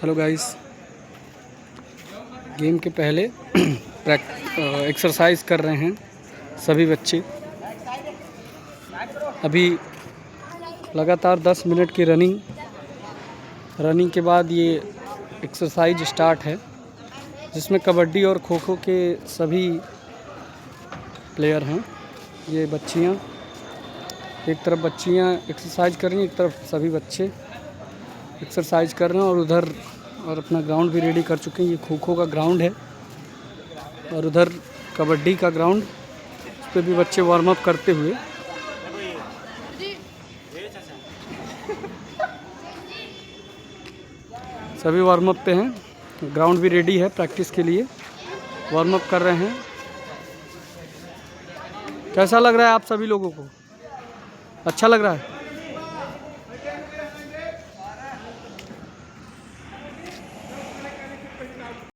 Hello guys, game के पहले exercise कर रहे हैं सभी बच्चे। अभी लगातार 10 मिनट की रनिंग के बाद ये एक्सरसाइज स्टार्ट है, जिसमें कबड्डी और खो खो के सभी प्लेयर हैं। ये बच्चियाँ, एक तरफ बच्चियाँ एक्सरसाइज कर रही हैं, एक तरफ सभी बच्चे एक्सरसाइज कर रहे हैं। और अपना ग्राउंड भी रेडी कर चुके हैं। ये खो खो का ग्राउंड है और उधर कबड्डी का ग्राउंड, उस पर भी बच्चे वार्म अप करते हुए। सभी वार्म अप पे हैं, ग्राउंड भी रेडी है प्रैक्टिस के लिए, वार्म अप कर रहे हैं। कैसा लग रहा है आप सभी लोगों को? अच्छा लग रहा है?